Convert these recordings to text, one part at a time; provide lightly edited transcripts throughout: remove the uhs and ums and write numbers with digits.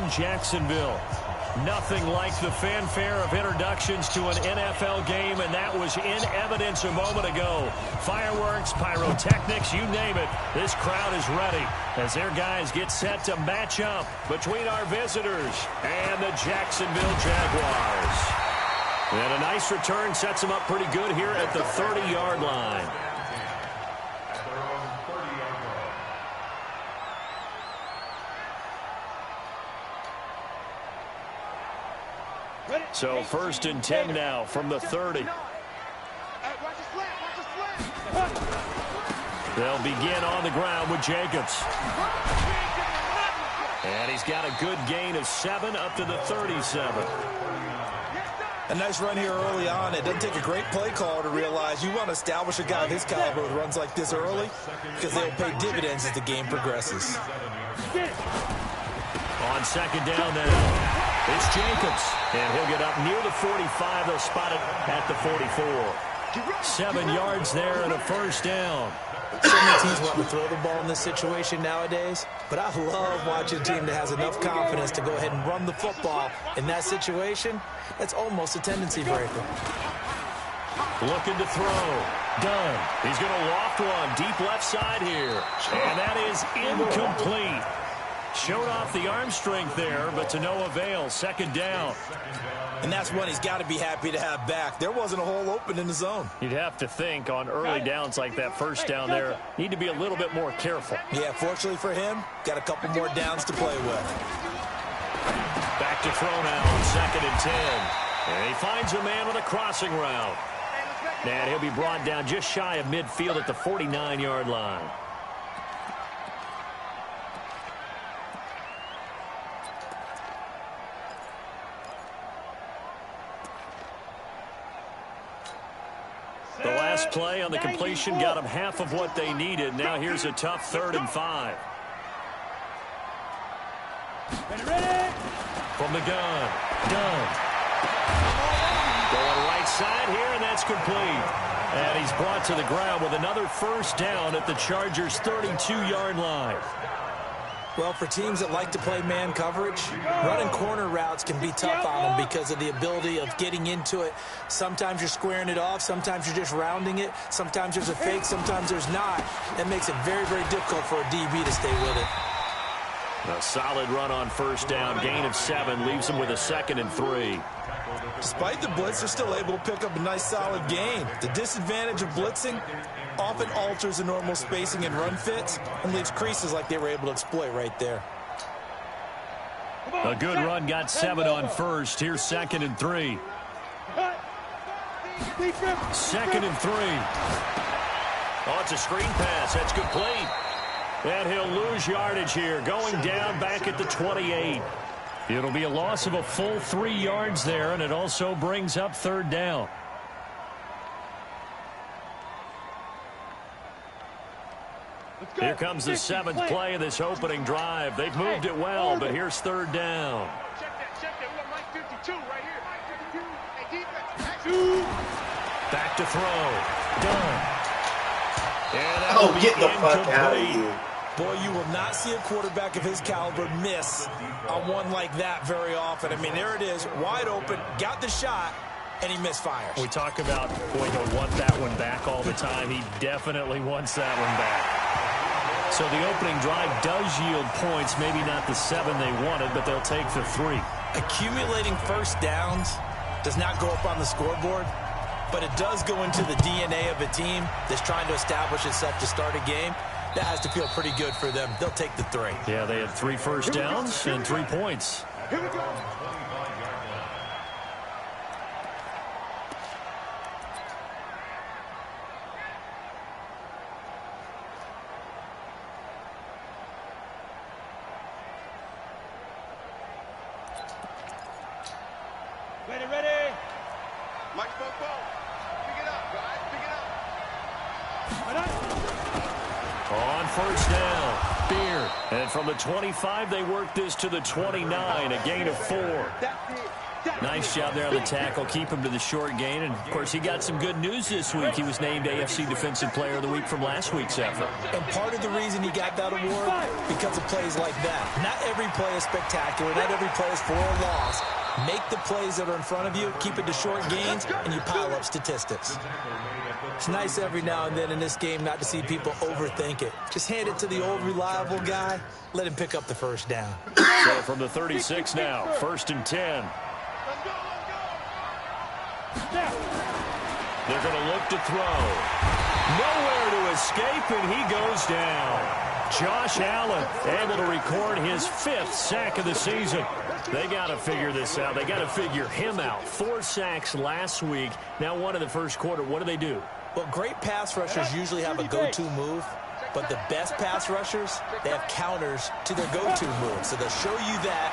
in Jacksonville. Nothing like the fanfare of introductions to an NFL game, and that was in evidence a moment ago. Fireworks, pyrotechnics, you name it. This crowd is ready as their guys get set to match up between our visitors and the Jacksonville Jaguars. And a nice return sets them up pretty good here at the 30-yard line. So 1st and 10 now from the 30. They'll begin on the ground with Jacobs. And he's got a good gain of 7 up to the 37. A nice run here early on. It doesn't take a great play caller to realize you want to establish a guy of his caliber with runs like this early because they'll pay dividends as the game progresses. On 2nd down now. It's Jacobs, and he'll get up near the 45. They'll spot it at the 44. 7 yards there and a 1st down. So many teams want to throw the ball in this situation nowadays, but I love watching a team that has enough confidence to go ahead and run the football in that situation. That's almost a tendency breaker. Looking to throw. Done. He's going to loft one deep left side here, and that is incomplete. Showed off the arm strength there, but to no avail. 2nd down. And that's one he's got to be happy to have back. There wasn't a hole open in the zone. You'd have to think on early downs like that 1st down there, need to be a little bit more careful. Yeah, fortunately for him, got a couple more downs to play with. Back to throw now on 2nd and 10. And he finds a man on a crossing route. And he'll be brought down just shy of midfield at the 49-yard line. The last play on the completion got them half of what they needed. Now here's a tough 3rd and 5. From the gun. Done. Going right side here, and that's complete. And he's brought to the ground with another 1st down at the Chargers' 32-yard line. Well, for teams that like to play man coverage, running corner routes can be tough on them because of the ability of getting into it. Sometimes you're squaring it off. Sometimes you're just rounding it. Sometimes there's a fake. Sometimes there's not. That makes it very, very difficult for a DB to stay with it. A solid run on 1st down. Gain of 7 leaves them with a 2nd and 3. Despite the blitz, they're still able to pick up a nice solid gain. The disadvantage of blitzing often alters the normal spacing and run fits and leaves creases like they were able to exploit right there. A good run, got 7 on 1st. Here's 2nd and 3. 2nd and 3. Oh, it's a screen pass. That's complete. And he'll lose yardage here, going down back at the 28. It'll be a loss of a full 3 yards there, and it also brings up 3rd down. Here comes the 7th play of this opening drive. They've moved it well, but here's 3rd down. Back to throw. Done. Oh, get the fuck out of here. Boy, you will not see a quarterback of his caliber miss on one like that very often. I mean, there it is, wide open, got the shot, and he misfires. We talk about, boy, he'll want that one back all the time. He definitely wants that one back. So the opening drive does yield points, maybe not the 7 they wanted, but they'll take the 3. Accumulating 1st downs does not go up on the scoreboard, but it does go into the DNA of a team that's trying to establish itself to start a game. That has to feel pretty good for them. They'll take the 3. Yeah, they had 3 first downs and 3 points. Here we go. Ready. Mike Popo. Pick it up, guys. Pick it up. On 1st down, Beard. And from the 25, they work this to the 29, a gain of 4. That's it. Nice job there on the tackle. Keep him to the short gain. And, of course, he got some good news this week. He was named AFC Defensive Player of the Week from last week's effort. And part of the reason he got that award, because of plays like that. Not every play is spectacular. Not every play is for a loss. Make the plays that are in front of you, keep it to short gains, and you pile up statistics. It's nice every now and then in this game not to see people overthink it. Just hand it to the old reliable guy. Let him pick up the first down. So from the 36 now, 1st and 10. They're going to look to throw. Nowhere to escape, and he goes down. Josh Allen able to record his 5th sack of the season. They got to figure this out. They got to figure him out. 4 sacks last week. Now 1 in the first quarter. What do? Well, great pass rushers usually have a go-to move. But the best pass rushers, they have counters to their go-to move. So they'll show you that.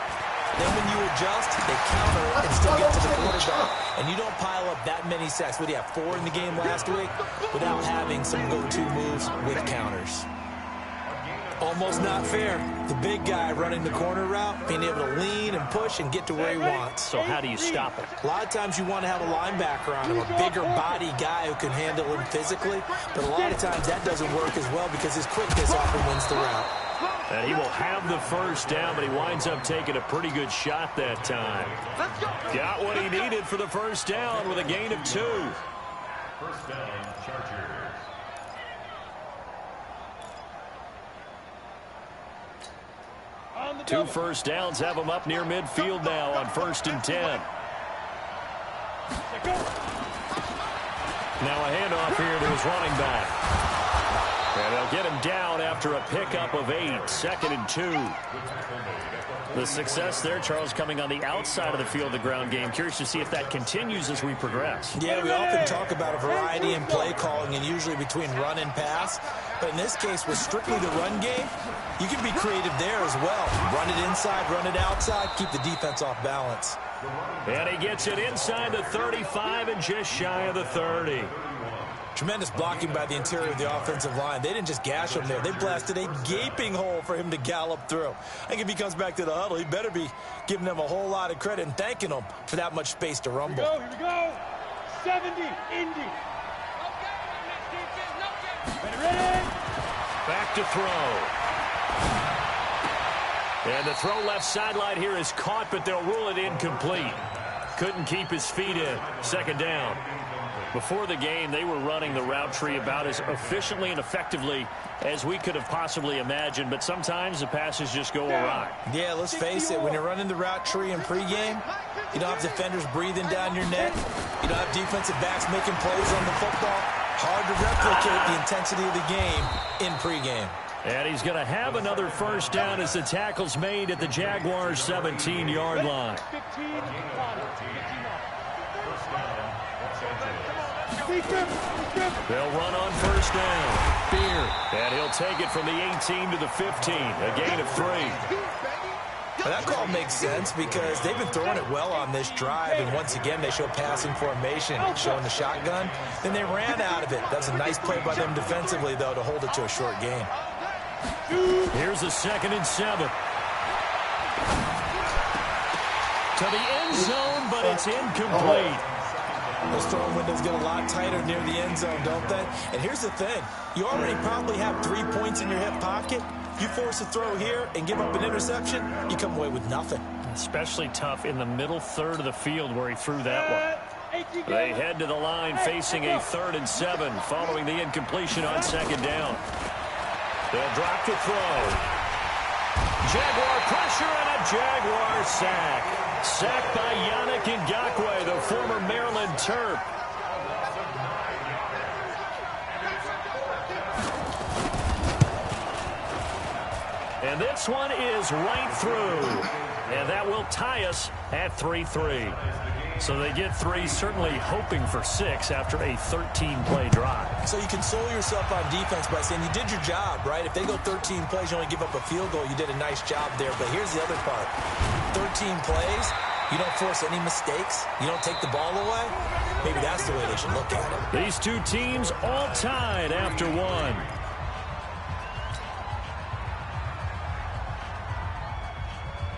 Then when you adjust, they counter and still get to the quarterback. And you don't pile up that many sacks. What do you have, 4 in the game last week? Without having some go-to moves with counters. Almost not fair. The big guy running the corner route, being able to lean and push and get to where he wants. So how do you stop him? A lot of times you want to have a linebacker on him, a bigger body guy who can handle him physically. But a lot of times that doesn't work as well because his quickness often wins the route. And he will have the first down, but he winds up taking a pretty good shot that time. Got what he needed for the first down with a gain of 2. First down, Chargers. 2 first downs have him up near midfield now on 1st and 10. Now a handoff here to his running back. And they'll get him down after a pickup of 8. 2nd and 2. The success there, Charles, coming on the outside of the field, the ground game. Curious to see if that continues as we progress. Yeah, we often talk about a variety in play calling and usually between run and pass. But in this case, with strictly the run game, you can be creative there as well. Run it inside, run it outside, keep the defense off balance. And he gets it inside the 35 and just shy of the 30. Tremendous blocking by the interior of the offensive line. They didn't just gash him there. They blasted a gaping hole for him to gallop through. I think if he comes back to the huddle, he better be giving them a whole lot of credit and thanking them for that much space to rumble. Here we go. 70, Indy. Ready? Back to throw. And the throw left sideline here is caught, but they'll rule it incomplete. Couldn't keep his feet in. 2nd down. Before the game, they were running the route tree about as efficiently and effectively as we could have possibly imagined, but sometimes the passes just go awry. Yeah, let's face it, when you're running the route tree in pregame, you don't have defenders breathing down your neck. You don't have defensive backs making plays on the football. Hard to replicate the intensity of the game in pregame. And he's going to have another first down as the tackle's made at the Jaguars' 17-yard line. They'll run on first down. Beard. And he'll take it from the 18 to the 15. A gain of 3. Well, that call makes sense because they've been throwing it well on this drive, and once again they show passing formation, showing the shotgun. Then they ran out of it. That's a nice play by them defensively, though, to hold it to a short gain. Here's a 2nd and 7. To the end zone, but it's incomplete. Those throwing windows get a lot tighter near the end zone, don't they? And here's the thing. You already probably have 3 points in your hip pocket. You force a throw here and give up an interception, you come away with nothing. Especially tough in the middle third of the field where he threw that one. They head to the line facing a 3rd and 7 following the incompletion on 2nd down. They'll drop to throw. Jaguar pressure and a Jaguar sack. Sacked by Yannick Ngakoue, the former Maryland Terp. And this one is right through. And that will tie us at 3-3. So they get 3, certainly hoping for 6 after a 13-play drive. So you console yourself on defense by saying you did your job, right? If they go 13 plays, you only give up a field goal, you did a nice job there. But here's the other part. 13 plays, you don't force any mistakes, you don't take the ball away. Maybe that's the way they should look at it. These two teams all tied after 1.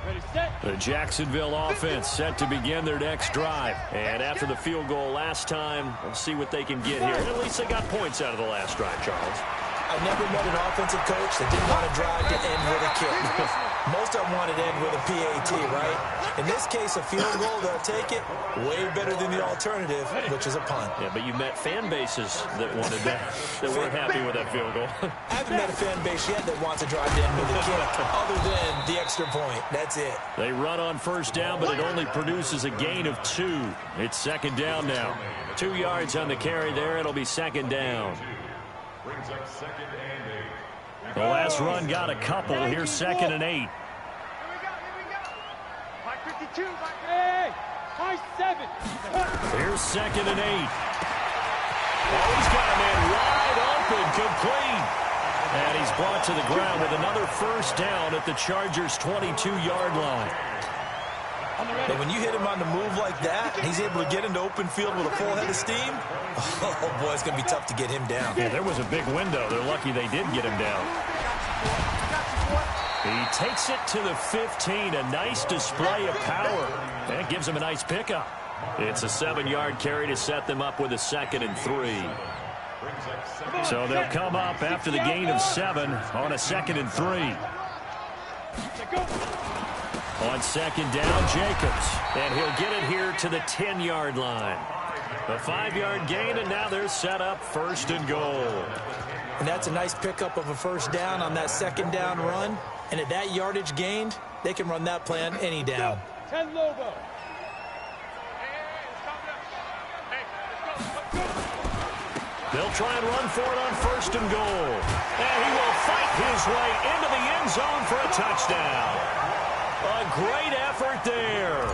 Ready, The Jacksonville offense set to begin their next drive. And after the field goal last time, we'll see what they can get here. At least they got points out of the last drive, Charles. I've never met an offensive coach that didn't want to drive to end with a kick. Most of them wanted to end with a PAT, right? In this case, a field goal, they'll take it. Way better than the alternative, which is a punt. Yeah, but you met fan bases that wanted that weren't happy with that field goal. I haven't met a fan base yet that wants to drive to end with a kick, other than the extra point. That's it. They run on first down, but it only produces a gain of 2. It's second down now. 2 yards on the carry there. It'll be second down. Brings up second and 8. The last run got a couple. Here's second and 8. Here we go. Mike 52, Hey, high 7. Here's second and 8. Oh, he's got a man wide open, complete. And he's brought to the ground with another first down at the Chargers' 22-yard line. But when you hit him on the move like that, he's able to get into open field with a full head of steam, oh, boy, it's going to be tough to get him down. Yeah, there was a big window. They're lucky they did get him down. He takes it to the 15. A nice display of power. And it gives him a nice pickup. It's a 7-yard carry to set them up with a second and 3. So they'll come up after the gain of 7 on a second and 3. On second down, Jacobs. And he'll get it here to the 10-yard line. A 5-yard gain, and now they're set up first and goal. And that's a nice pickup of a first down on that second down run. And at that yardage gained, they can run that play on any down. 10 Lobo. They'll try and run for it on first and goal. And he will fight his way into the end zone for a touchdown. A great effort there.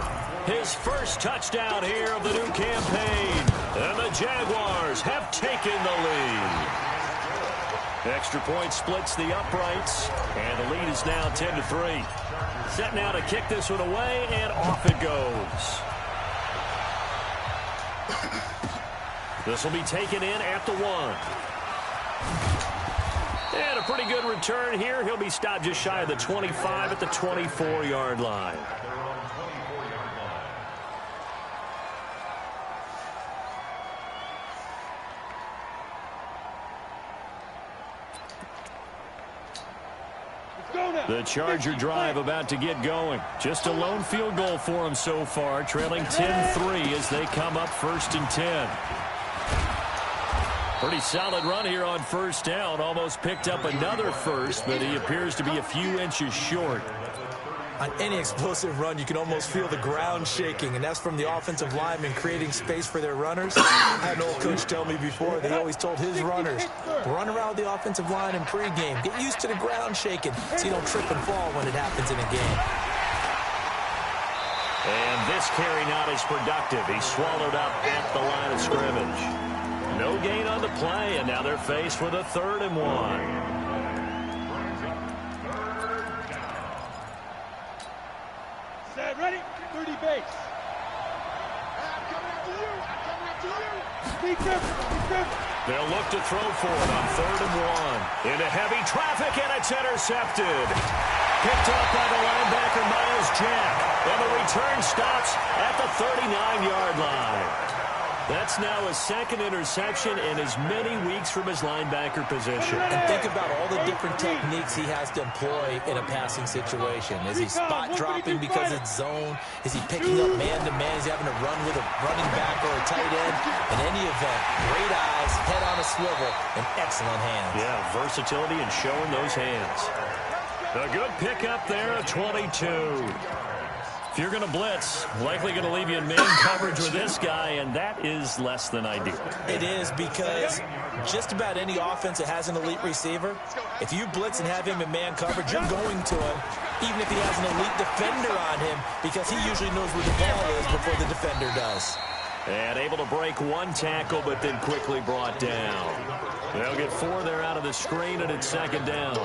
His first touchdown here of the new campaign. And the Jaguars have taken the lead. Extra point splits the uprights. And the lead is now 10-3. Set now to kick this one away, and off it goes. This will be taken in at the 1. And a pretty good return here. He'll be stopped just shy of the 25 at the 24-yard line. The Charger drive about to get going. Just a lone field goal for them so far, trailing 10-3 as they come up first and 10. Pretty solid run here on first down. Almost picked up another first, but he appears to be a few inches short. On any explosive run, you can almost feel the ground shaking, and that's from the offensive linemen creating space for their runners. I had an old coach tell me before, they always told his runners, run around the offensive line in pregame. Get used to the ground shaking so you don't trip and fall when it happens in a game. And this carry not as productive. He's swallowed up at the line of scrimmage. No gain on the play, and now they're faced with a 3rd and 1. Ready? 30 base. I'm coming after you. I'm coming after you. Be careful. Be careful. They'll look to throw for it on 3rd and 1. Into heavy traffic, and it's intercepted. Picked up by the linebacker, Miles Jack. And the return stops at the 39-yard line. That's now his 2nd interception in as many weeks from his linebacker position. And think about all the different techniques he has to employ in a passing situation. Is he spot dropping because it's zone? Is he picking up man-to-man? Is he having to run with a running back or a tight end? In any event, great eyes, head on a swivel, and excellent hands. Yeah, versatility and showing those hands. A good pickup there at 22. If you're going to blitz, likely going to leave you in man coverage with this guy, and that is less than ideal. It is, because just about any offense that has an elite receiver, if you blitz and have him in man coverage, you're going to him, even if he has an elite defender on him, because he usually knows where the ball is before the defender does. And able to break one tackle, but then quickly brought down. They'll get 4 there out of the screen, and it's 2nd down.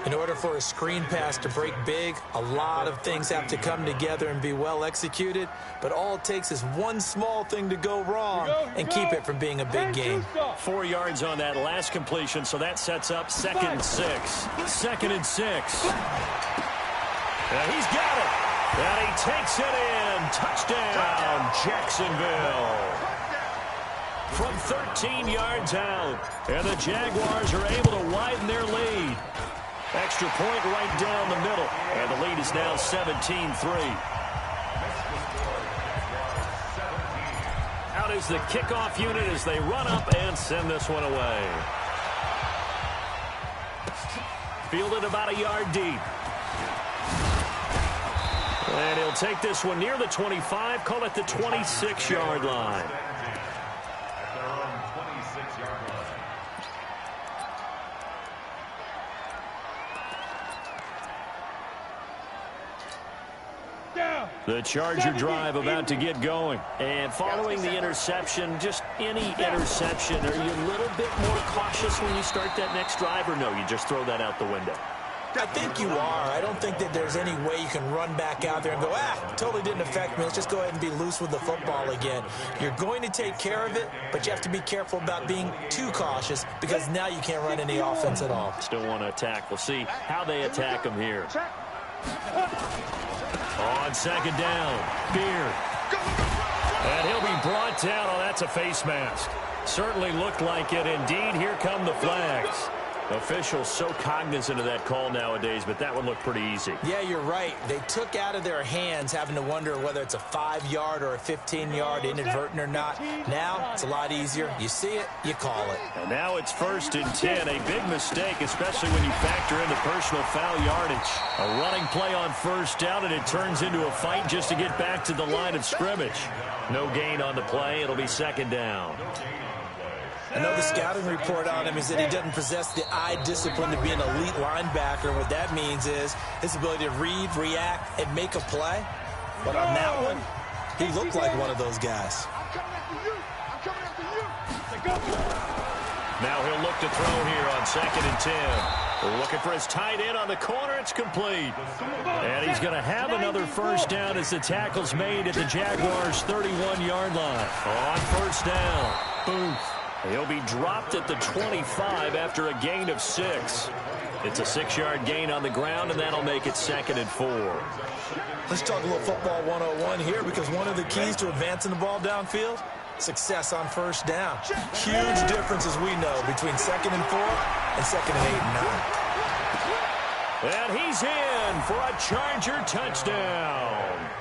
In order for a screen pass to break big, a lot of things have to come together and be well executed, but all it takes is one small thing to go wrong and keep it from being a big game. 4 yards on that last completion, so that sets up 2nd and 6. 2nd and 6. He's got it. takes it in. Touchdown, Jacksonville. From 13 yards out. And the Jaguars are able to widen their lead. Extra point right down the middle. And the lead is now 17-3. Out is the kickoff unit as they run up and send this one away. Fielded about a yard deep. And he'll take this one near the 25, call it the 26-yard line. At their own 26-yard line. The Charger drive about to get going. And following the interception, just any interception, are you a little bit more cautious when you start that next drive, or no, you just throw that out the window? I think you are. I don't think that there's any way you can run back out there and go, totally didn't affect me. Let's just go ahead and be loose with the football again. You're going to take care of it, but you have to be careful about being too cautious because now you can't run any offense at all. Still want to attack. We'll see how they attack them here. On second down, Beard. And he'll be brought down. Oh, that's a face mask. Certainly looked like it. Indeed, here come the flags. Officials so cognizant of that call nowadays, but that one looked pretty easy. Yeah, you're right. They took out of their hands having to wonder whether it's a 5-yard or a 15-yard inadvertent or not. Now, it's a lot easier. You see it, you call it. And now it's 1st and 10. A big mistake, especially when you factor in the personal foul yardage. A running play on 1st down, and it turns into a fight just to get back to the line of scrimmage. No gain on the play. It'll be 2nd down. I know the scouting report on him is that he doesn't possess the eye discipline to be an elite linebacker. What that means is his ability to read, react, and make a play. But on that one, he looked like one of those guys. Now he'll look to throw here on 2nd and 10. We're looking for his tight end on the corner. It's complete. And he's going to have another 1st down as the tackle's made at the Jaguars' 31-yard line. On 1st down, Booth. He'll be dropped at the 25 after a gain of 6. It's a 6-yard gain on the ground, and that'll make it 2nd and 4. Let's talk a little football 101 here, because one of the keys to advancing the ball downfield, success on 1st down. Huge difference, as we know, between 2nd and 4 and 2nd and 8 and 9. And he's in for a Charger touchdown.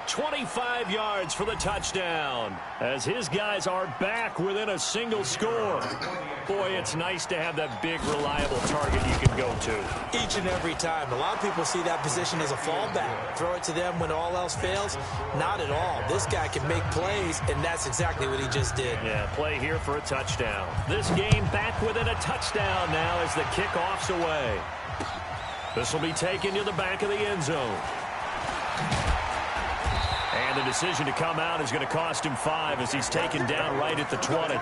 25 yards for the touchdown as his guys are back within a single score. Boy, it's nice to have that big, reliable target you can go to. Each and every time. A lot of people see that position as a fallback. Throw it to them when all else fails. Not at all. This guy can make plays, and that's exactly what he just did. Yeah, play here for a touchdown. This game back within a touchdown now as the kickoff's away. This will be taken to the back of the end zone. And the decision to come out is going to cost him 5 as he's taken down right at the 20.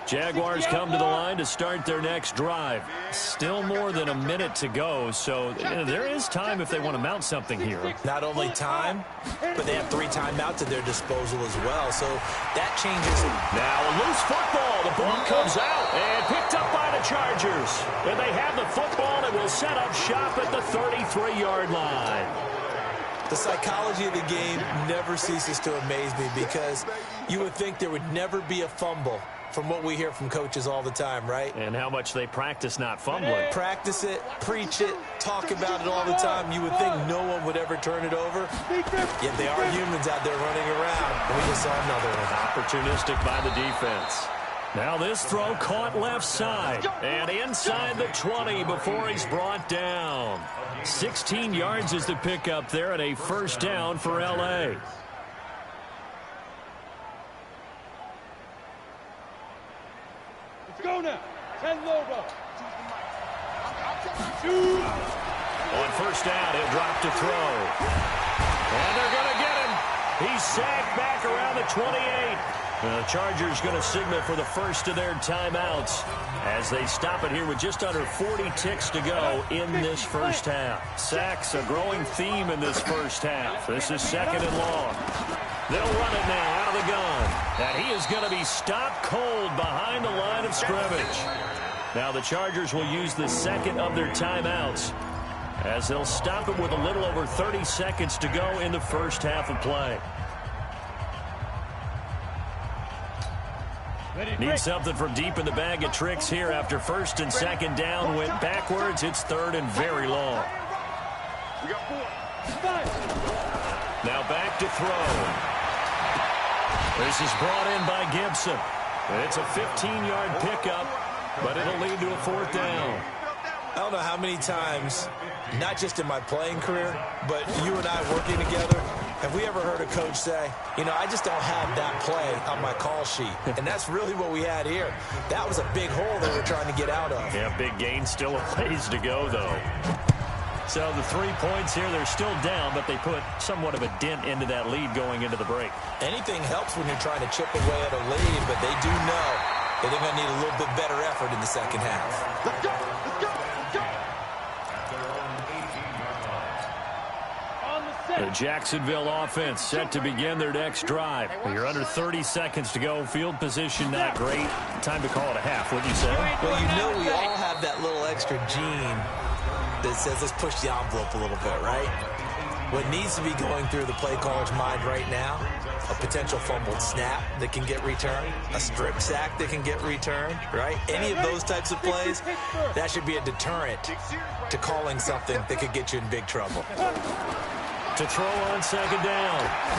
Jaguars come to the line to start their next drive. Still more than a minute to go, so there is time if they want to mount something here. Not only time, but they have 3 timeouts at their disposal as well, so that changes. Now a loose football. The ball comes out and picked up by the Chargers. And they have the football and will set up shop at the 33-yard line. The psychology of the game never ceases to amaze me, because you would think there would never be a fumble from what we hear from coaches all the time, right? And how much they practice not fumbling. Practice it, preach it, talk about it all the time. You would think no one would ever turn it over. Yet they are humans out there running around. We just saw another one. Opportunistic by the defense. Now this throw caught left side and inside the 20 before he's brought down. 16 yards is the pickup there and a 1st down for L.A. Go now. 10 logo. On 1st down, he'll drop to throw. And they're going to get him. He's sacked back around the 28. The Chargers going to signal for the first of their timeouts as they stop it here with just under 40 ticks to go in this 1st half. Sacks, a growing theme in this 1st half. This is 2nd and long. They'll run it now out of the gun. And he is going to be stopped cold behind the line of scrimmage. Now the Chargers will use the second of their timeouts as they'll stop it with a little over 30 seconds to go in the first half of play. Need something from deep in the bag of tricks here after first and second down went backwards. It's third and very long. Now back to throw. This is brought in by Gibson. It's a 15-yard pickup, but it'll lead to a fourth down. I don't know how many times, not just in my playing career, but you and I working together, have we ever heard a coach say, you know, I just don't have that play on my call sheet. And that's really what we had here. That was a big hole they were trying to get out of. Yeah, big gain, still a ways to go, though. So the 3 points here, they're still down, but they put somewhat of a dent into that lead going into the break. Anything helps when you're trying to chip away at a lead, but they do know that they're going to need a little bit better effort in the second half. Let's go! Let's go! Let's go! The Jacksonville offense set to begin their next drive. You're under 30 seconds to go. Field position not great. Time to call it a half, wouldn't you say? Well, you know we all have that little extra gene that says let's push the envelope a little bit, right? What needs to be going through the play caller's mind right now, a potential fumbled snap that can get returned, a strip sack that can get returned, right? Any of those types of plays, that should be a deterrent to calling something that could get you in big trouble. To throw on second down.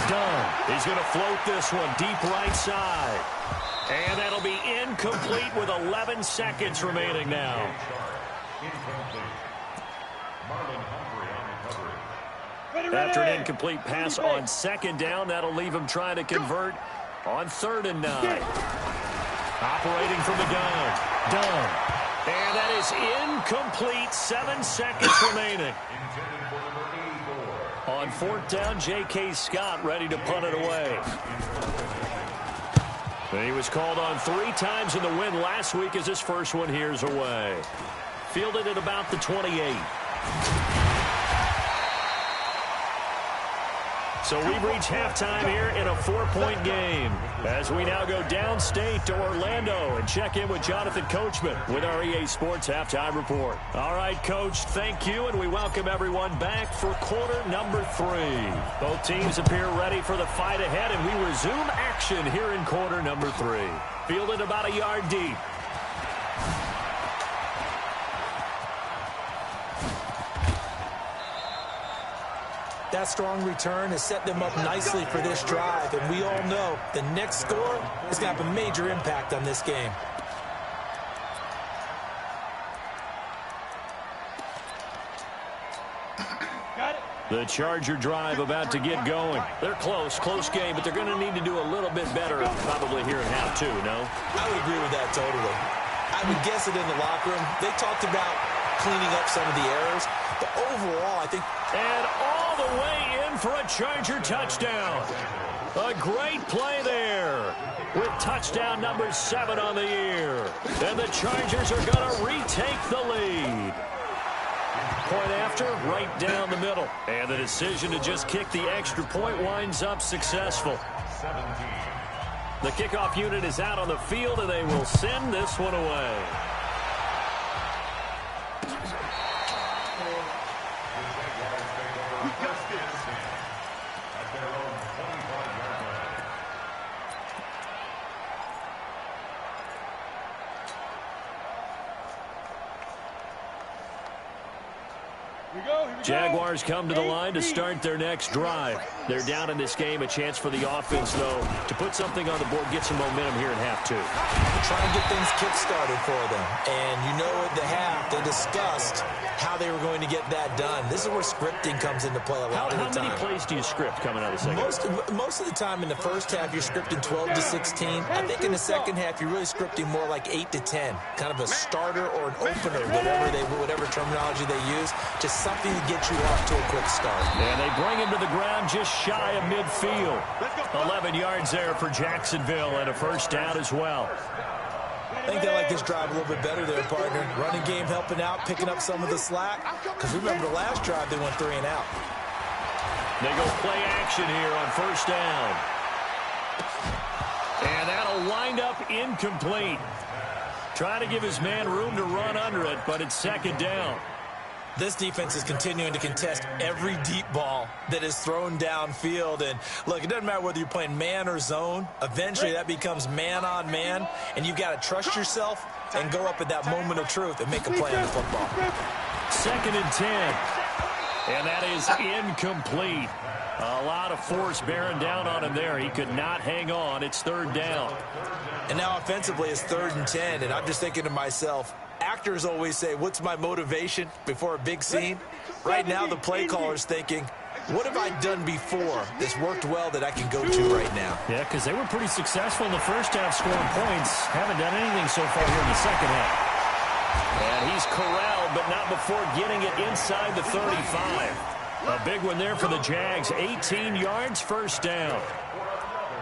Dunn. He's going to float this one deep right side. And that'll be incomplete with 11 seconds remaining now. After an incomplete pass on second down, that'll leave him trying to convert on 3rd and 9. Operating from the gun. Dunn. And that is incomplete. 7 seconds remaining. On 4th down, J.K. Scott ready to punt it away. And he was called on 3 times in the win last week as his first one here's away. Fielded at about the 28. So we've reached halftime here in a 4-point game as we now go downstate to Orlando and check in with Jonathan Coachman with our EA Sports Halftime Report. All right, Coach, thank you, and we welcome everyone back for quarter number 3. Both teams appear ready for the fight ahead, and we resume action here in quarter number 3. Fielded about a yard deep. That strong return has set them up nicely for this drive, and we all know the next score is going to have a major impact on this game. The Charger drive about to get going. They're close game, but they're going to need to do a little bit better probably here in half 2, no? I would agree with that totally. I would guess it in the locker room. They talked about cleaning up some of the errors, but overall, I think... And all the way in for a Charger touchdown. A great play there with touchdown number 7 on the year. And the Chargers are going to retake the lead. Point after, right down the middle. And the decision to just kick the extra point winds up successful. The kickoff unit is out on the field, and they will send this one away. Jaguars come to the line to start their next drive. They're down in this game. A chance for the offense, though, to put something on the board, get some momentum here in half 2. Try and get things kick-started for them. And you know at the half, they discussed how they were going to get that done. This is where scripting comes into play a lot of the time. How many plays do you script coming out of the second half? Most of the time in the first half, you're scripting 12 to 16. I think in the second half, you're really scripting more like 8 to 10. Kind of a starter or an opener, whatever terminology they use, just something to get you off to a quick start. And they bring him to the ground just shy of midfield. 11 yards there for Jacksonville and a first down as well. I think they like this drive a little bit better there, partner. Running game helping out, picking up some of the slack. Because remember the last drive, they went 3 and out. They go play action here on first down. And that'll wind up incomplete. Trying to give his man room to run under it, but it's second down. This defense is continuing to contest every deep ball that is thrown downfield. And, look, it doesn't matter whether you're playing man or zone. Eventually, that becomes man-on-man, and you've got to trust yourself and go up at that moment of truth and make a play on the football. Second and 10. And that is incomplete. A lot of force bearing down on him there. He could not hang on. It's third down. And now offensively it's 3rd and 10, and I'm just thinking to myself, actors always say, what's my motivation before a big scene? Right now the play caller's thinking, what have I done before that's worked well that I can go to right now? Yeah, because they were pretty successful in the first half scoring points. Haven't done anything so far here in the second half. And he's corralled, but not before getting it inside the 35. A big one there for the Jags. 18 yards, first down.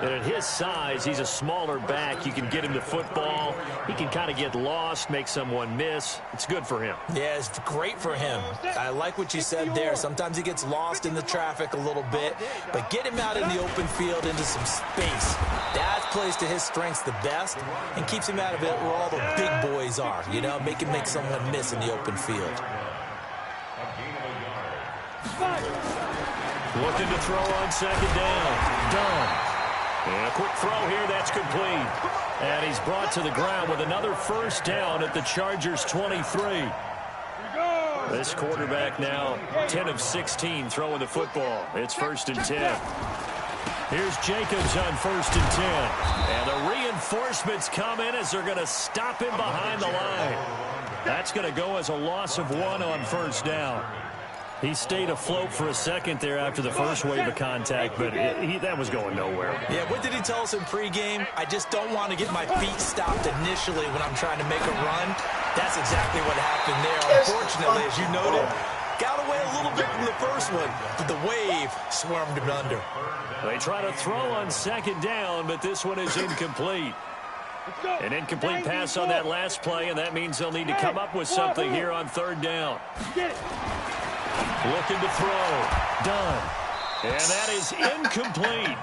And at his size, he's a smaller back. You can get him the football. He can kind of get lost, make someone miss. It's good for him. Yeah, it's great for him. I like what you said there. Sometimes he gets lost in the traffic a little bit, but get him out in the open field into some space. That plays to his strengths the best and keeps him out of it where all the big boys are, you know, make him make someone miss in the open field. Looking to throw on second down. Done. And a quick throw here, that's complete. And he's brought to the ground with another first down at the Chargers' 23. This quarterback now 10 of 16 throwing the football. It's 1st and 10. Here's Jacobs on 1st and 10. And the reinforcements come in as they're going to stop him behind the line. That's going to go as a loss of 1 on first down. He stayed afloat for a second there after the first wave of contact, but that was going nowhere. Yeah, what did he tell us in pregame? I just don't want to get my feet stopped initially when I'm trying to make a run. That's exactly what happened there. Unfortunately, as you noted, got away a little bit from the first one, but the wave swarmed him under. They try to throw on second down, but this one is incomplete. An incomplete pass on that last play, and that means they'll need to come up with something here on third down. Looking to throw. Done. And that is incomplete.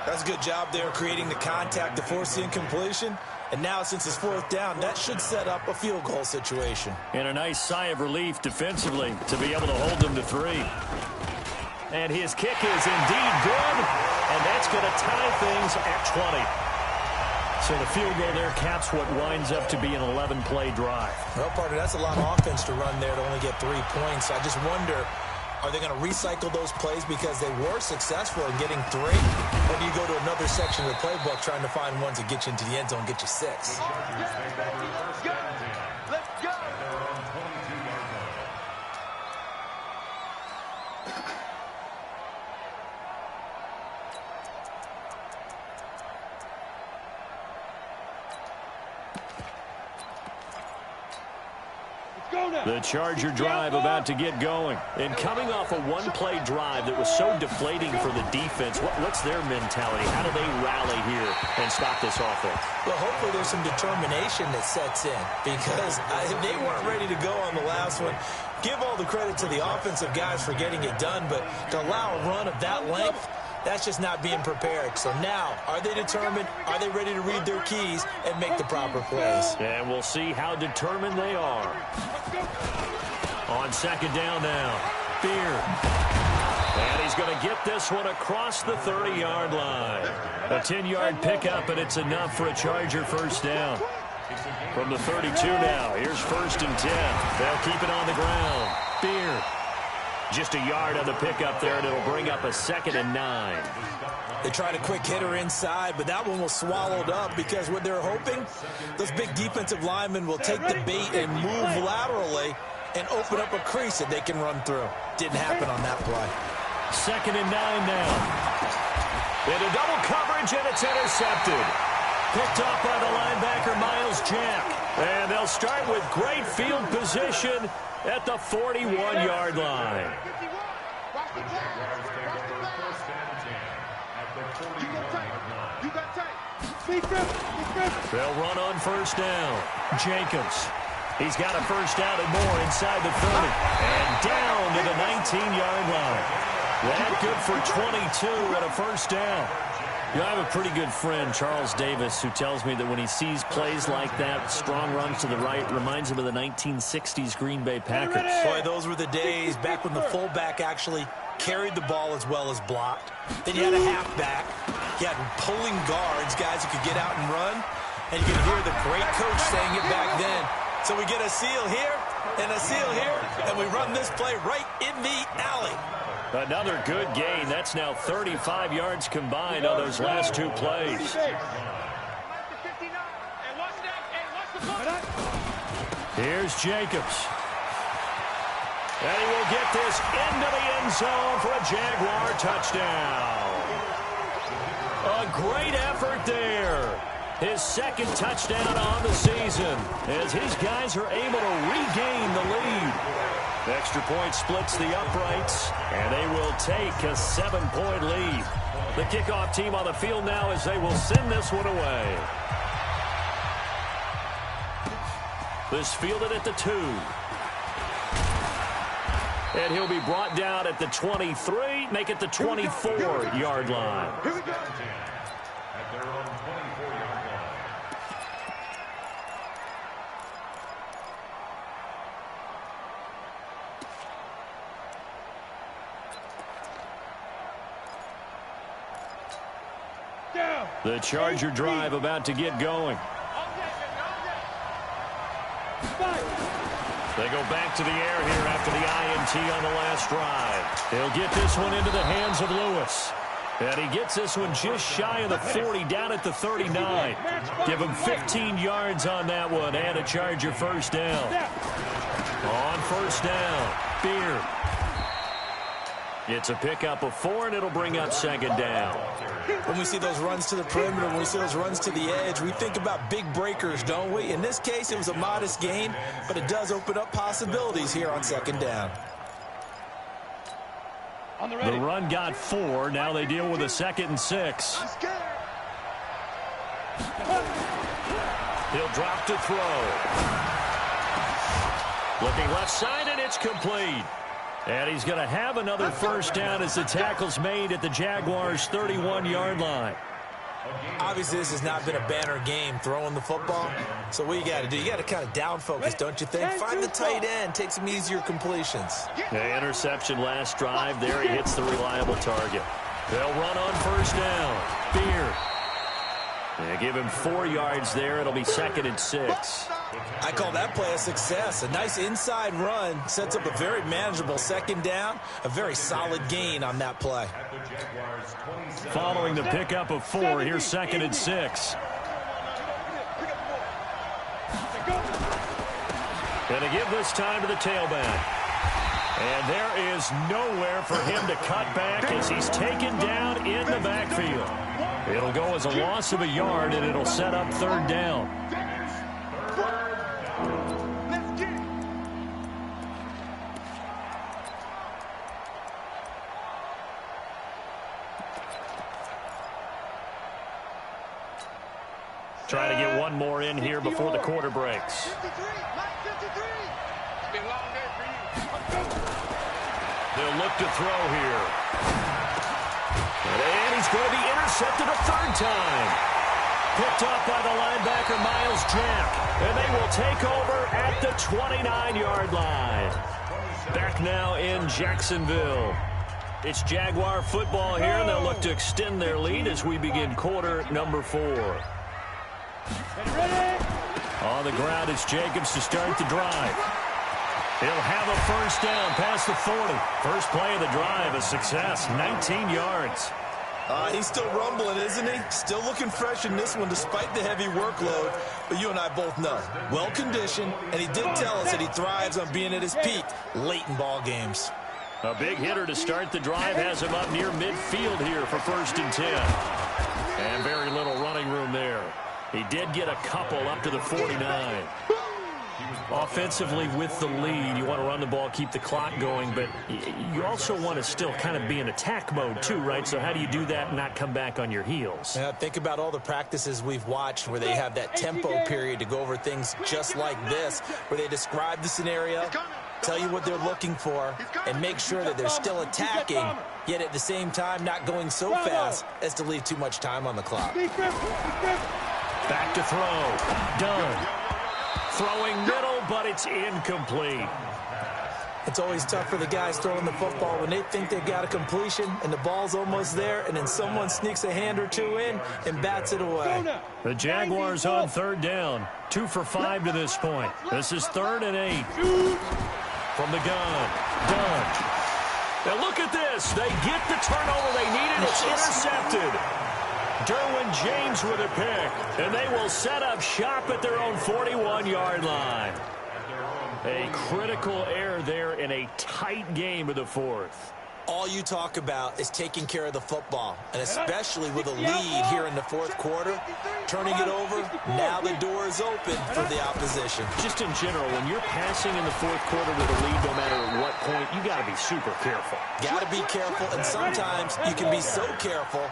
That's a good job there creating the contact to force the incompletion. And now, since it's 4th down, that should set up a field goal situation. And a nice sigh of relief defensively to be able to hold them to 3. And his kick is indeed good. And that's going to tie things at 20. So the field goal there caps what winds up to be an 11-play drive. Well, partner, that's a lot of offense to run there to only get 3 points. I just wonder, are they going to recycle those plays because they were successful in getting 3? Or do you go to another section of the playbook trying to find ones that get you into the end zone, get you 6? Let's go. The Charger drive about to get going. And coming off a one-play drive that was so deflating for the defense, what's their mentality? How do they rally here and stop this offense? Well, hopefully there's some determination that sets in because they weren't ready to go on the last one. Give all the credit to the offensive guys for getting it done, but to allow a run of that length, that's just not being prepared. So now, are they determined? Are they ready to read their keys and make the proper plays? And we'll see how determined they are. On second down now, Beard. And he's going to get this one across the 30-yard line. A 10-yard pickup, and it's enough for a Charger first down. From the 32 now, here's 1st and 10. They'll keep it on the ground. Beard. Just a yard on the pickup there, and it'll bring up a 2nd and 9. They tried a quick hitter inside, but that one was swallowed up because what they're hoping, those big defensive linemen will take the bait and move laterally and open up a crease that they can run through. Didn't happen on that play. 2nd and 9 now. Into double coverage, and it's intercepted. Picked up by the linebacker, Miles Jack. And they'll start with great field position at the 41-yard line. They'll run on first down. Jacobs. He's got a first down and more inside the 30. And down to the 19-yard line. That good for 22 and a first down. You know, I have a pretty good friend, Charles Davis, who tells me that when he sees plays like that, strong runs to the right, reminds him of the 1960s Green Bay Packers. Boy, those were the days back when the fullback actually carried the ball as well as blocked. Then you had a halfback. You had pulling guards, guys who could get out and run. And you could hear the great coach saying it back then. So we get a seal here and a seal here, and we run this play right in the alley. Another good gain. That's now 35 yards combined on those last two plays. Here's Jacobs. And he will get this into the end zone for a Jaguar touchdown. A great effort there. His second touchdown on the season as his guys are able to regain the lead. The extra point splits the uprights, and they will take a 7-point lead. The kickoff team on the field now as they will send this one away. This fielded at the 2. And he'll be brought down at the 23, make it the 24-yard line. Here we go. At their own 24-yard line. The Charger drive about to get going. They go back to the air here after the INT on the last drive. They'll get this one into the hands of Lewis. And he gets this one just shy of the 40, down at the 39. Give him 15 yards on that one and a Charger first down. On first down, Beard. It's a pickup of 4, and it'll bring up second down. When we see those runs to the perimeter, when we see those runs to the edge, we think about big breakers, don't we? In this case, it was a modest gain, but it does open up possibilities here on second down. The run got 4. Now they deal with a 2nd and 6. He'll drop to throw. Looking left side, and it's complete. And he's going to have another first down as the tackle's made at the Jaguars' 31-yard line. Obviously, this has not been a banner game throwing the football. So what you got to do, you got to kind of down focus, don't you think? Find the tight end, take some easier completions. The interception last drive. There he hits the reliable target. They'll run on first down. Beard. They give him 4 yards there. It'll be 2nd and 6. I call that play a success. A nice inside run sets up a very manageable second down. A very solid gain on that play. Following the pickup of 4, here's 2nd and 6. Going to give this time to the tailback. And there is nowhere for him to cut back as he's taken down in the backfield. It'll go as a loss of a yard, and it'll set up 3rd down. Try to get one more in here before the quarter breaks. They'll look to throw here. And he's going to be intercepted a 3rd time. Picked up by the linebacker, Miles Jack. And they will take over at the 29-yard line. Back now in Jacksonville. It's Jaguar football here, and they'll look to extend their lead as we begin quarter number 4. On the ground, it's Jacobs to start the drive. He'll have a first down past the 40. First play of the drive, a success, 19 yards. He's still rumbling, isn't he? Still looking fresh in this one despite the heavy workload. But you and I both know, well-conditioned, and he did tell us that he thrives on being at his peak late in ball games. A big hitter to start the drive has him up near midfield here for 1st and 10. And very little running room there. He did get a couple up to the 49. Offensively with the lead, you want to run the ball, keep the clock going, but you also want to still kind of be in attack mode too, right? So how do you do that and not come back on your heels? Yeah, think about all the practices we've watched where they have that tempo period to go over things just like this, where they describe the scenario, tell you what they're looking for, and make sure that they're still attacking yet at the same time not going so fast as to leave too much time on the clock. Back to throw. Done. Throwing middle, but it's incomplete. It's always tough for the guys throwing the football when they think they've got a completion and the ball's almost there, and then someone sneaks a hand or two in and bats it away. The Jaguars on third down. 2 for 5 to this point. This is 3rd and 8. From the gun. Done. Now look at this. They get the turnover they needed. It's intercepted. Derwin James with a pick. And they will set up shop at their own 41-yard line. A critical error there in a tight game of the 4th. All you talk about is taking care of the football, and especially with a lead here in the 4th quarter, turning it over, now the door is open for the opposition. Just in general, when you're passing in the 4th quarter with a lead, no matter at what point, you got to be super careful. Got to be careful, and sometimes you can be so careful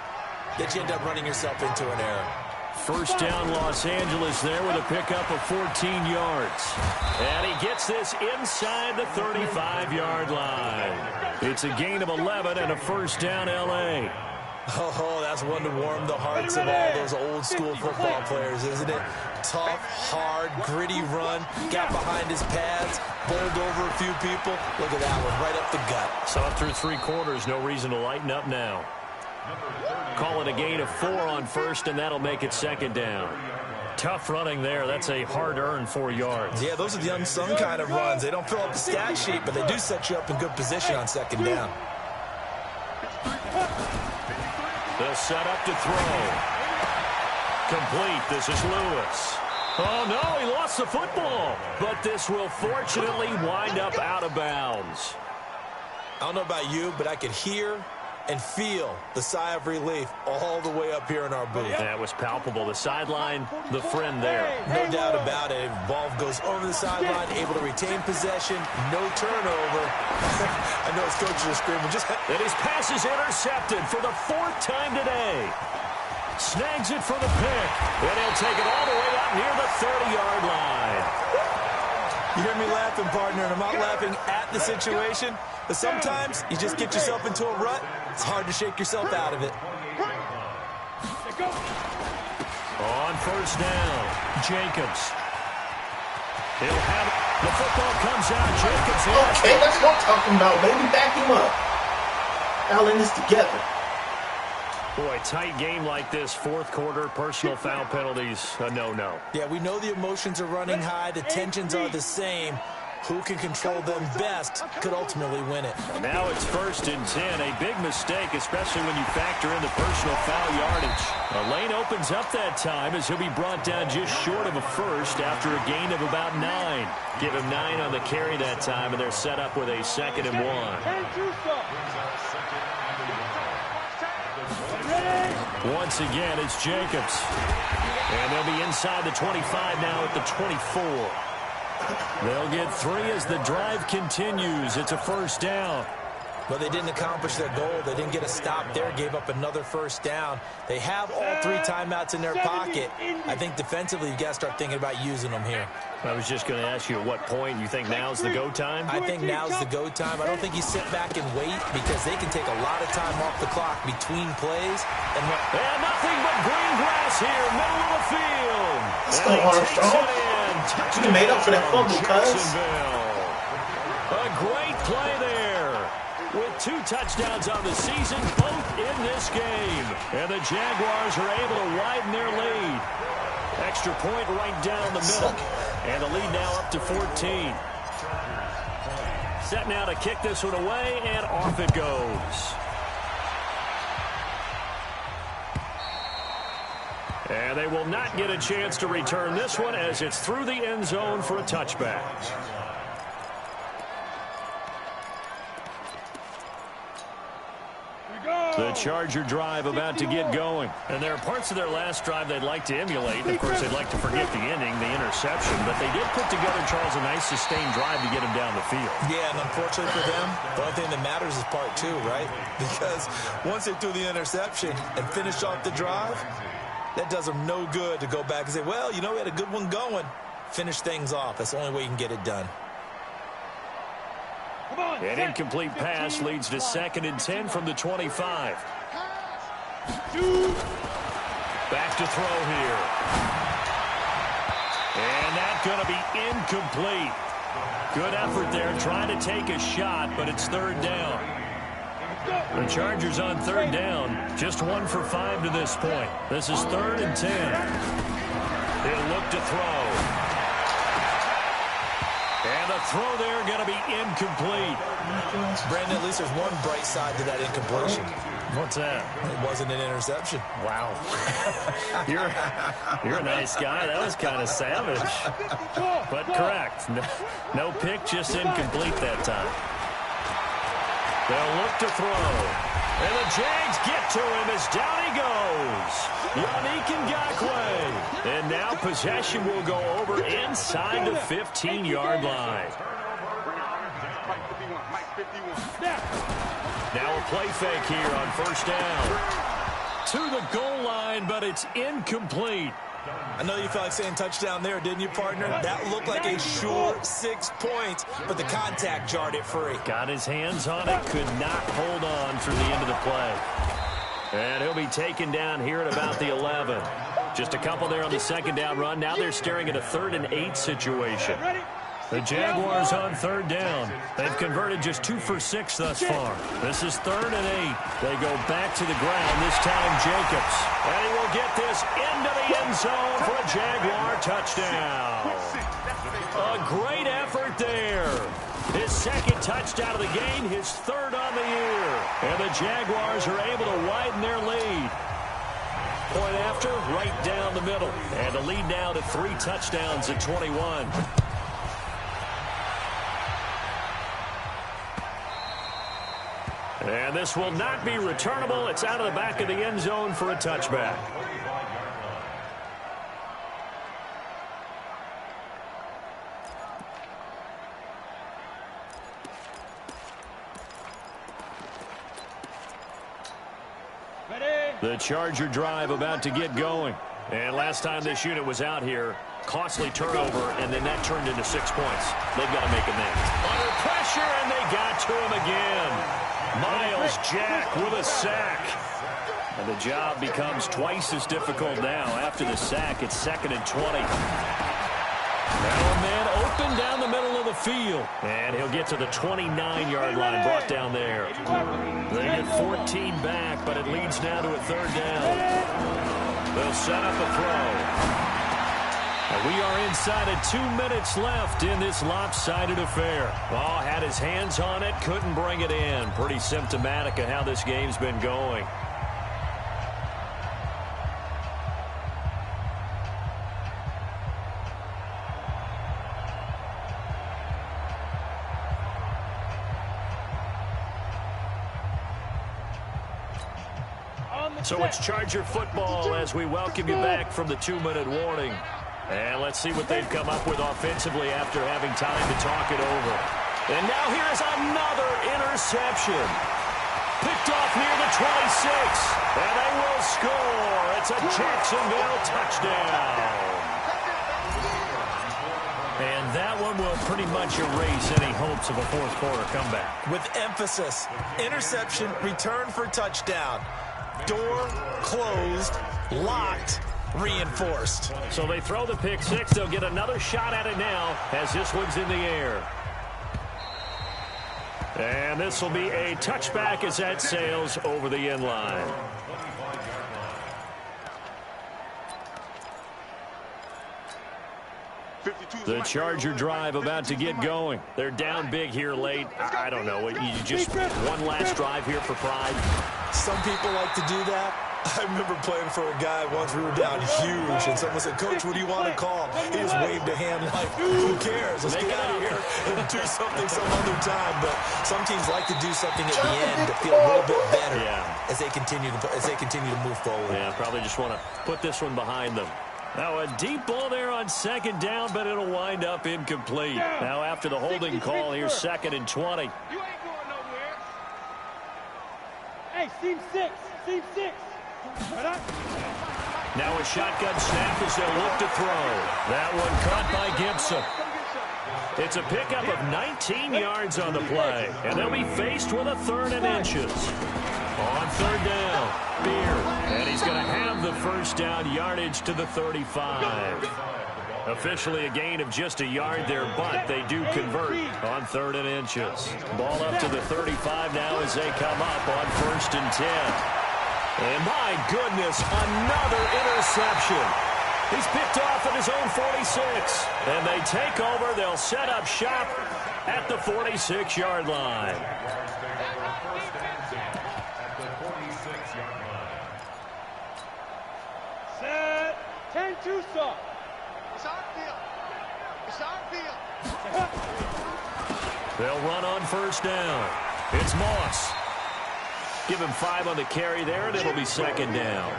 that you end up running yourself into an error. First down, Los Angeles there with a pickup of 14 yards. And he gets this inside the 35-yard line. It's a gain of 11 and a first down, L.A. Oh, that's one to warm the hearts of all those old-school football players, isn't it? Tough, hard, gritty run, got behind his pads, bowled over a few people. Look at that one, right up the gut. So through 3 quarters, no reason to lighten up now. Call it a gain of 4 on first, and that'll make it 2nd down. Tough running there. That's a hard-earned 4 yards. Yeah, those are the unsung kind of runs. They don't fill up the stat sheet, but they do set you up in good position on 2nd down. The setup to throw. Complete. This is Lewis. Oh, no, he lost the football. But this will fortunately wind up out of bounds. I don't know about you, but I could hear and feel the sigh of relief all the way up here in our booth. That was palpable. The sideline, the friend there. No doubt about it. Ball goes over the sideline, able to retain possession, no turnover. I know his coaches are screaming. And his pass is intercepted for the 4th time today. Snags it for the pick. And he'll take it all the way up near the 30-yard line. You hear me laughing, partner, and I'm not laughing at the situation, but sometimes you just get yourself into a rut. It's hard to shake yourself out of it. On first down, Jacobs. He'll have it. The football comes out. Jacobs. Okay, that's what I'm talking about, baby. Back him up. All in this together. Boy, tight game like this, 4th quarter, personal foul penalties, a no-no. Yeah, we know the emotions are running high. The tensions are the same. Who can control them best could ultimately win it. Now it's 1st and 10. A big mistake, especially when you factor in the personal foul yardage. A lane opens up that time as he'll be brought down just short of a first after a gain of about 9. Give him 9 on the carry that time, and they're set up with a 2nd and 1. Once again, it's Jacobs. And they'll be inside the 25 now at the 24. They'll get 3 as the drive continues. It's a first down. Well, they didn't accomplish their goal. They didn't get a stop there, gave up another first down. They have all 3 timeouts in their pocket. I think defensively, you've got to start thinking about using them here. I was just going to ask you at what point you think now's the go time? I think now's the go time. I don't think you sit back and wait because they can take a lot of time off the clock between plays. And nothing but green grass here, middle of the field. Let's go, Armstrong. You made up for that fumble, cuz. A great play there. With 2 touchdowns on the season, both in this game. And the Jaguars are able to widen their lead. Extra point right down the middle. And the lead now up to 14. Set now to kick this one away, and off it goes. And they will not get a chance to return this one as it's through the end zone for a touchback. The Charger drive about to get going. And there are parts of their last drive they'd like to emulate. Of course, they'd like to forget the ending, the interception. But they did put together, Charles, a nice sustained drive to get him down the field. Yeah, and unfortunately for them, the only thing that matters is part 2, right? Because once they threw the interception and finished off the drive, that does them no good to go back and say, well, you know, we had a good one going. Finish things off. That's the only way you can get it done. An incomplete pass leads to 2nd and 10 from the 25. Back to throw here. And that's going to be incomplete. Good effort there trying to take a shot, but it's 3rd down. The Chargers on 3rd down, just 1 for 5 to this point. This is 3rd and 10. He'll look to throw. And the throw there going to be incomplete. Brandon, at least there's one bright side to that incompletion. What's that? It wasn't an interception. Wow. You're a nice guy. That was kind of savage. But correct. No pick, just incomplete that time. They'll look to throw. And the Jags get to him as down he goes. Yannick Ngakoue. And now possession will go over inside the 15-yard line. Now a play fake here on 1st down. To the goal line, but it's incomplete. I know you felt like saying touchdown there, didn't you, partner? That looked like a sure 6 points, but the contact jarred it free. Got his hands on it, could not hold on through the end of the play. And he'll be taken down here at about the 11. Just a couple there on the 2nd down run. Now they're staring at a 3rd and 8 situation. The Jaguars on 3rd down. They've converted just 2 for 6 thus far. This is 3rd and 8. They go back to the ground, this time Jacobs. And he will get this into the end zone for a Jaguar touchdown. A great effort there. His 2nd touchdown of the game, his 3rd on the year. And the Jaguars are able to widen their lead. Point after, right down the middle. And the lead now to 3 touchdowns at 21. And this will not be returnable. It's out of the back of the end zone for a touchback. The Charger drive about to get going. And last time this unit was out here, costly turnover, and then that turned into 6 points. They've got to make amends. Under pressure, and they got to him again. Miles Jack with a sack. And the job becomes twice as difficult now. After the sack, it's 2nd and 20. Now a man open down the middle of the field. And he'll get to the 29-yard line, brought down there. They get 14 back, but it leads now to a 3rd down. They'll set up a throw. And we are inside of 2 minutes left in this lopsided affair. Oh, had his hands on it, couldn't bring it in. Pretty symptomatic of how this game's been going. So it's Charger football as we welcome you back from the 2-minute warning. And let's see what they've come up with offensively after having time to talk it over. And now here's another interception. Picked off near the 26. And they will score. It's a Jacksonville touchdown. And that one will pretty much erase any hopes of a 4th quarter comeback. With emphasis, interception, return for touchdown. Door closed, locked, reinforced. So they throw the pick 6. They'll get another shot at it now as this one's in the air. And this will be a touchback as that sails over the end line. The Charger drive about to get going. They're down big here late. I don't know. You just one last drive here for pride. Some people like to do that. I remember playing for a guy once. We were down huge, and someone said, "Coach, what do you want to call?" He just waved a hand like, "Who cares? Let's get out of here and do something some other time." But some teams like to do something at the end to feel a little bit better as they continue to move forward. Yeah, probably just want to put this one behind them. Now a deep ball there on 2nd down, but it'll wind up incomplete. Now after the holding call, here's 2nd and 20. You ain't going nowhere. Hey, seam 6. Seam 6. Now a shotgun snap as they'll look to throw. That one caught by Gibson. It's a pickup of 19 yards on the play, and they'll be faced with a 3rd and inches. On 3rd down, Beard, and he's going to have the first down yardage to the 35. Officially a gain of just a yard there, but they do convert on 3rd and inches. Ball up to the 35 now as they come up on 1st and 10. And my goodness, another interception. He's picked off at his own 46. And they take over. They'll set up shop at the 46-yard line. Set. 10-2 stop. It's our field. It's our field. They'll run on 1st down. It's Moss. Give him 5 on the carry there, and it'll be 2nd down.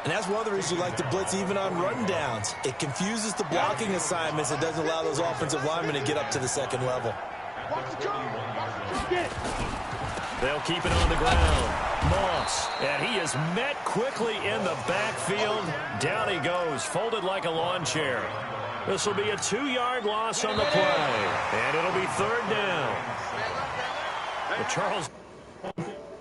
And that's one of the reasons you like to blitz even on run downs. It confuses the blocking assignments. It doesn't allow those offensive linemen to get up to the 2nd level. They'll keep it on the ground. Moss, and he is met quickly in the backfield. Down he goes, folded like a lawn chair. This will be a 2-yard loss on the play, and it'll be 3rd down. Well, Charles...